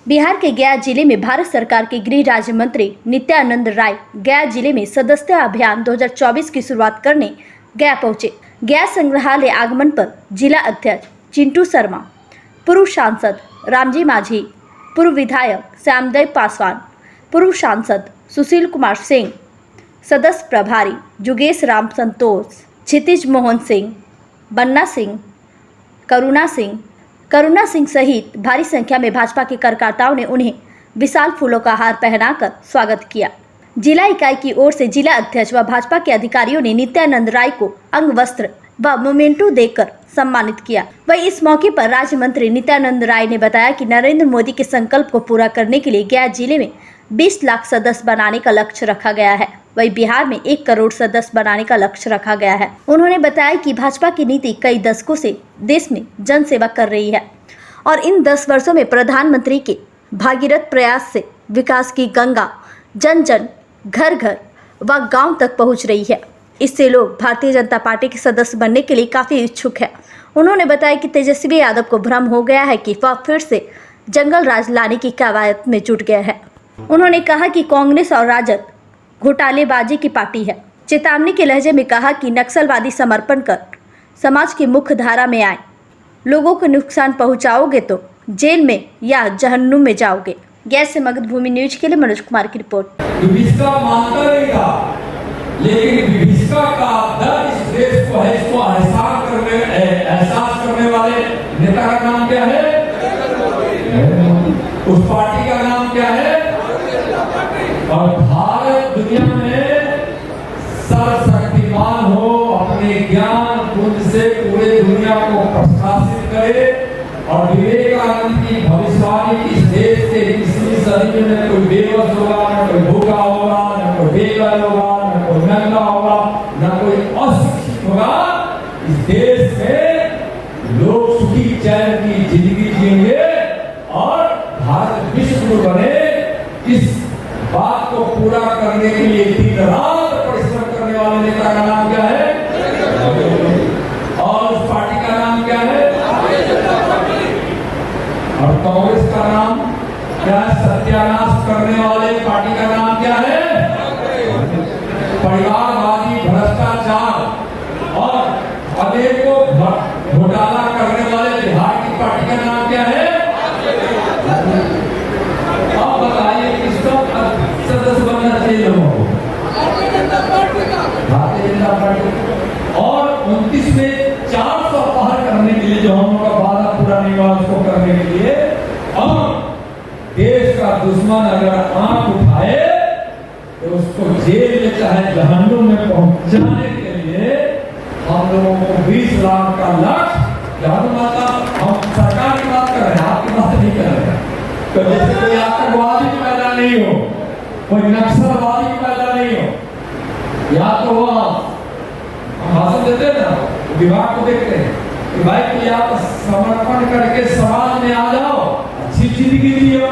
बिहार के गया जिले में भारत सरकार के गृह राज्य मंत्री नित्यानंद राय गया जिले में सदस्यता अभियान 2024 की शुरुआत करने गया पहुंचे। गया संग्रहालय आगमन पर जिला अध्यक्ष चिंटू शर्मा, पूर्व सांसद रामजी माझी, पूर्व विधायक श्यामदेव पासवान, पूर्व सांसद सुशील कुमार सिंह, सदस्य प्रभारी जुगेश राम संतोष, क्षितिज मोहन सिंह, बन्ना सिंह, करुणा सिंह सहित भारी संख्या में भाजपा के कार्यकर्ताओं ने उन्हें विशाल फूलों का हार पहनाकर स्वागत किया। जिला इकाई की ओर से जिला अध्यक्ष व भाजपा के अधिकारियों ने नित्यानंद राय को अंग वस्त्र व मोमेंटो देकर सम्मानित किया। वही इस मौके पर राज्य मंत्री नित्यानंद राय ने बताया कि नरेंद्र मोदी के संकल्प को पूरा करने के लिए गया जिले में 20 लाख सदस्य बनाने का लक्ष्य रखा गया है। वही बिहार में 1 करोड़ सदस्य बनाने का लक्ष्य रखा गया है। उन्होंने बताया कि भाजपा की नीति कई दशकों से देश में जन सेवा कर रही है और इन 10 वर्षों में प्रधानमंत्री के भागीरथ प्रयास से विकास की गंगा जन जन घर घर व गांव तक पहुंच रही है। इससे लोग भारतीय जनता पार्टी के सदस्य बनने के लिए काफी इच्छुक है। उन्होंने बताया कि तेजस्वी यादव को भ्रम हो गया है कि वह फिर से जंगल राज लाने की कवायद में जुट गया है। उन्होंने कहा कि कांग्रेस और राजद घोटालेबाजी की पार्टी है। चेतावनी के लहजे में कहा कि नक्सलवादी समर्पण कर समाज की मुख्य धारा में आए, लोगों को नुकसान पहुंचाओगे तो जेल में या जहन्नुम में जाओगे। गैस से मगध भूमि न्यूज के लिए मनोज कुमार की रिपोर्ट। विभिषका मानता नहीं था, लेकिन विभिषका का दर्द इस देश को है, इसको एहसास करने वाले नेता का नाम क्या है? उस पार्टी का नाम क्या है? और भारत दुनिया में सर्वशक्तिमान हो, अपने ज्ञान बुद्धि से पूरे दुनिया को प्रकाशित करे और विवेकानंद की भविष्यवाणी इस देश के किसी सदी में कोई बेबस होगा, न कोई भूखा होगा, न कोई बेघर होगा, न कोई नंगा होगा, न कोई अशिक्षित होगा। इस देश में लोग सुखी चैन की जिंदगी जिएंगे और भारत विश्व गुरु बने। इस बात को पूरा करने के लिए दिन रात परिश्रम करने वाले नेता का नाम क्या है? और उस पार्टी का नाम क्या है? और कांग्रेस का नाम क्या है? सत्यानाश करने वाले पार्टी का नाम क्या है? परिवारवादी, भ्रष्टाचार और अनेकों घोटाला करने वाले बिहार की पार्टी का नाम क्या है? अब बताइए किसका सदस्य बनना चाहिए लोगों को? भारतीय जनता पार्टी। और 29 में 400 पार करने के लिए जो हम लोग का वादा पूरा नहीं हुआ उसको करने के लिए अब देश का दुश्मन अगर आंख उठाए तो उसको जेल में चाहे जहन्नुम में पहुंचाने के लिए हम लोगों को 20 लाख का लक्ष्य, हम सरकार की बात कर रहे हैं, आपकी बात नहीं कर रहे हैं। तो जैसे कोई आतंकवादी पैदा नहीं हो, कोई नक्सलवादी पैदा नहीं हो, या तो वह हम भाषण देते हैं ना, विभाग को देखते हैं कि भाई कि आप समर्पण करके समाज में आ जाओ, अच्छी जिंदगी जियो,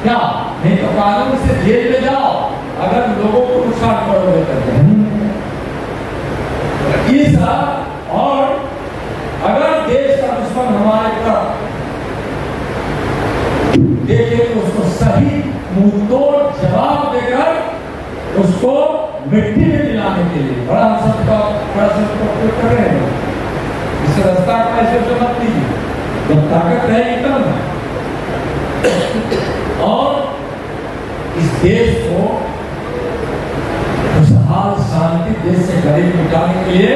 क्या नहीं तो कानून से जेल में जाओ अगर लोगों को नुकसान करोगे करते हैं। और अगर देश का दुश्मन हमारे तरफ देखे तो उसको सही मुंहतोड़ जवाब देकर उसको मिट्टी में मिलाने के लिए बड़ा प्रश्न कर रहे हैं। इस रास्ता को ऐसे से मत लीजिए, जब ताकत रहेगी तब ना। और इस देश को खुशहाल शांति देश से गरीब मिटाने के लिए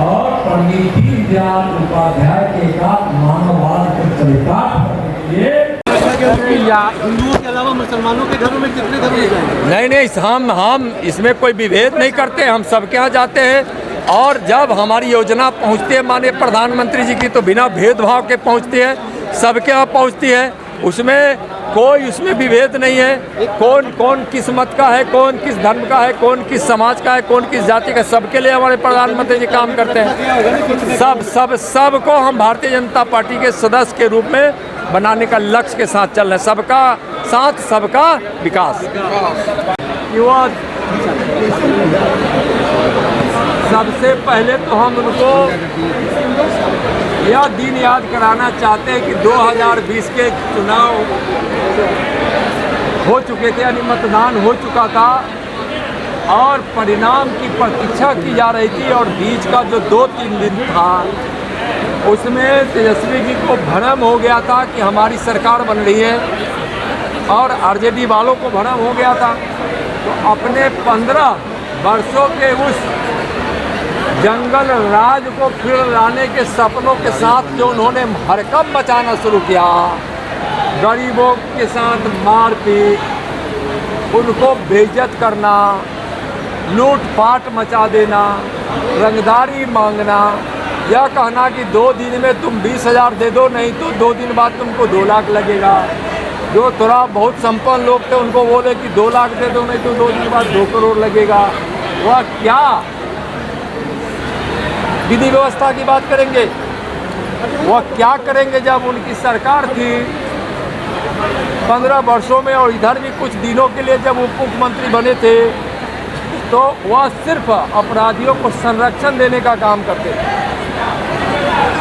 और पंडित दीनदयाल उपाध्याय के एकात्म मानववाद को चरितार्थ करने के लिए हिंदुओं के अलावा मुसलमानों के घरों में कितने घर में जाएंगे? नहीं, हम इसमें कोई विभेद नहीं करते, हम सबके यहाँ जाते हैं। और जब हमारी योजना पहुँचती है माननीय प्रधानमंत्री जी की तो बिना भेदभाव के पहुँचती है, सबके यहाँ पहुँचती है। उसमें विभेद नहीं है। कौन किस मत का है, कौन किस धर्म का है, कौन किस समाज का है, कौन किस जाति का, सबके लिए हमारे प्रधानमंत्री जी काम करते हैं। सबको हम भारतीय जनता पार्टी के सदस्य के रूप में बनाने का लक्ष्य के साथ चल रहे हैं। सबका साथ, सबका विकास। युवा सबसे पहले तो हम उनको यह दिन याद कराना चाहते हैं कि 2020 के चुनाव हो चुके थे, यानी मतदान हो चुका था और परिणाम की प्रतीक्षा की जा रही थी। और बीच का जो 2-3 दिन था उसमें तेजस्वी जी को भ्रम हो गया था कि हमारी सरकार बन रही है और आरजेडी वालों को भ्रम हो गया था। तो अपने 15 वर्षों के उस जंगल राज को फिर लाने के सपनों के साथ जो उन्होंने हरकत मचाना शुरू किया, गरीबों के साथ मारपीट, उनको बेइज्जत करना, लूटपाट मचा देना, रंगदारी मांगना, यह कहना कि 2 दिन में तुम 20,000 दे दो, नहीं तो 2 दिन बाद तुमको 2 लाख लगेगा। जो थोड़ा बहुत संपन्न लोग थे उनको बोले कि 2 लाख दे दो, नहीं तो 2 दिन बाद 2 करोड़ लगेगा। वह क्या विधि व्यवस्था की बात करेंगे? वह क्या करेंगे जब उनकी सरकार थी 15 वर्षों में, और इधर भी कुछ दिनों के लिए जब उप मुख्यमंत्री बने थे तो वह सिर्फ अपराधियों को संरक्षण देने का काम करते थे।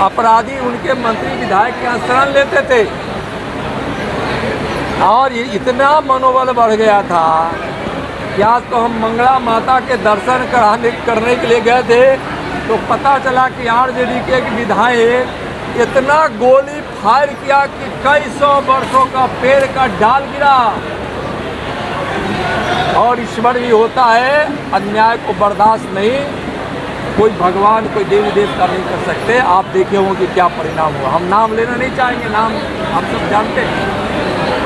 अपराधी उनके मंत्री विधायक के शरण लेते थे और ये इतना मनोबल बढ़ गया था कि आज तो हम मंगला माता के दर्शन करने के लिए गए थे तो पता चला कि आरजेडी के एक विधायक इतना गोली फायर किया कि कई 100 वर्षों का पेड़ का डाल गिरा। और ईश्वर भी होता है, अन्याय को बर्दाश्त नहीं, कोई भगवान कोई देवी देवता नहीं कर सकते। आप देखे होंगे क्या परिणाम हुआ। हम नाम लेना नहीं चाहेंगे, नाम आप सब जानते हैं।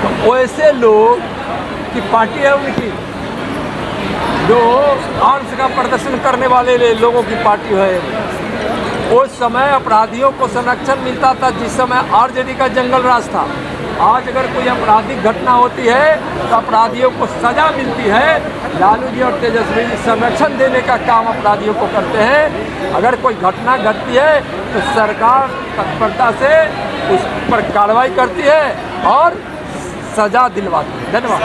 तो वैसे लोग की पार्टी है उनकी, जो आर्म्स का प्रदर्शन करने वाले लोगों की पार्टी है। उस समय अपराधियों को संरक्षण मिलता था जिस समय आरजेडी का जंगल राज था। आज अगर कोई आपराधिक घटना होती है तो अपराधियों को सजा मिलती है। लालू जी और तेजस्वी जी संरक्षण देने का काम अपराधियों को करते हैं। अगर कोई घटना घटती है तो सरकार तत्परता से उस पर कार्रवाई करती है और सजा दिलवाती है। धन्यवाद।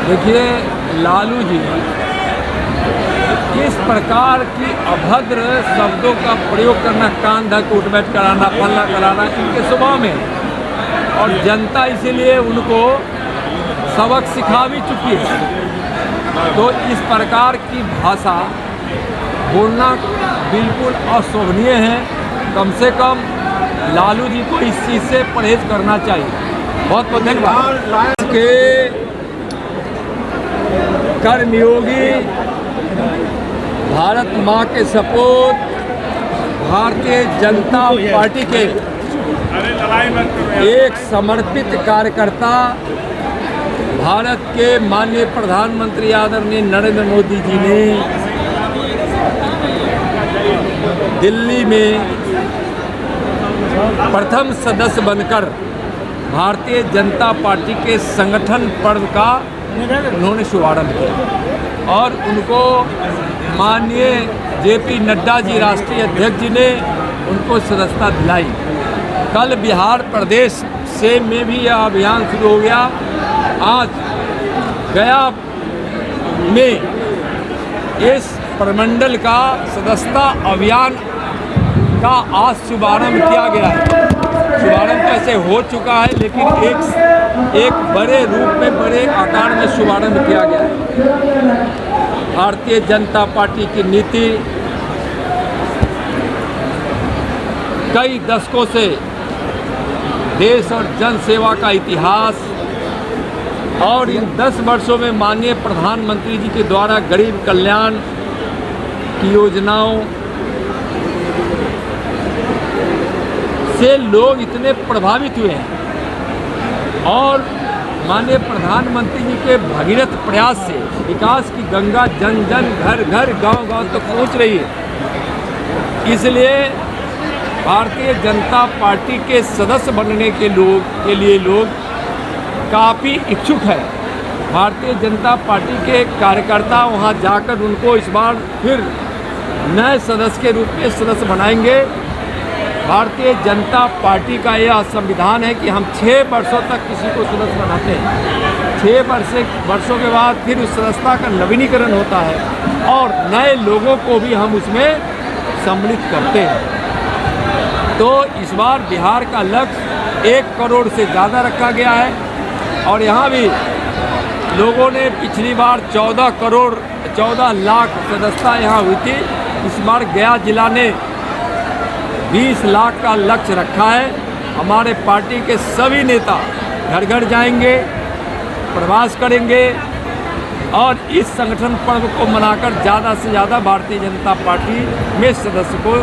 देखिए, लालू जी किस प्रकार की अभद्र शब्दों का प्रयोग करना, कान ढक उठ बैठ कराना, फलना कराना, इनके स्वभाव में, और जनता इसीलिए उनको सबक सिखा भी चुकी है। तो इस प्रकार की भाषा बोलना बिल्कुल अशोभनीय है। कम से कम लालू जी को इस चीज़ से परहेज करना चाहिए। बहुत बहुत धन्यवाद। के कर्मयोगी भारत माँ के सपूत भारतीय जनता पार्टी के एक समर्पित कार्यकर्ता, भारत के माननीय प्रधानमंत्री आदरणीय नरेंद्र मोदी जी ने दिल्ली में प्रथम सदस्य बनकर भारतीय जनता पार्टी के संगठन पर्व का उन्होंने शुभारंभ किया और उनको माननीय जेपी नड्डा जी राष्ट्रीय अध्यक्ष जी ने उनको सदस्यता दिलाई। कल बिहार प्रदेश से में भी यह अभियान शुरू हो गया। आज गया में इस प्रमंडल का सदस्यता अभियान का आज शुभारंभ किया गया है। शुभारंभ कैसे हो चुका है, लेकिन एक बड़े रूप में, बड़े आकार में शुभारंभ किया गया है। भारतीय जनता पार्टी की नीति कई दशकों से देश और जन सेवा का इतिहास, और इन 10 वर्षों में माननीय प्रधानमंत्री जी के द्वारा गरीब कल्याण की योजनाओं से लोग इतने प्रभावित हुए हैं और माननीय प्रधानमंत्री जी के भगीरथ प्रयास से विकास की गंगा जन जन, घर घर, गांव गांव तक पहुंच रही है। इसलिए भारतीय जनता पार्टी के सदस्य बनने के लिए लोग काफ़ी इच्छुक है। भारतीय जनता पार्टी के कार्यकर्ता वहां जाकर उनको इस बार फिर नए सदस्य के रूप में सदस्य बनाएंगे। भारतीय जनता पार्टी का यह संविधान है कि हम 6 वर्षों तक किसी को सदस्य बनाते हैं। 6 वर्षों के बाद फिर उस सदस्यता का नवीनीकरण होता है और नए लोगों को भी हम उसमें सम्मिलित करते हैं। तो इस बार बिहार का लक्ष्य 1 करोड़ से ज़्यादा रखा गया है और यहाँ भी लोगों ने पिछली बार 14 लाख सदस्यता यहाँ हुई थी। इस बार गया जिला ने 20 लाख का लक्ष्य रखा है। हमारे पार्टी के सभी नेता घर घर जाएंगे, प्रवास करेंगे और इस संगठन पर्व को मनाकर ज़्यादा से ज़्यादा भारतीय जनता पार्टी में सदस्य को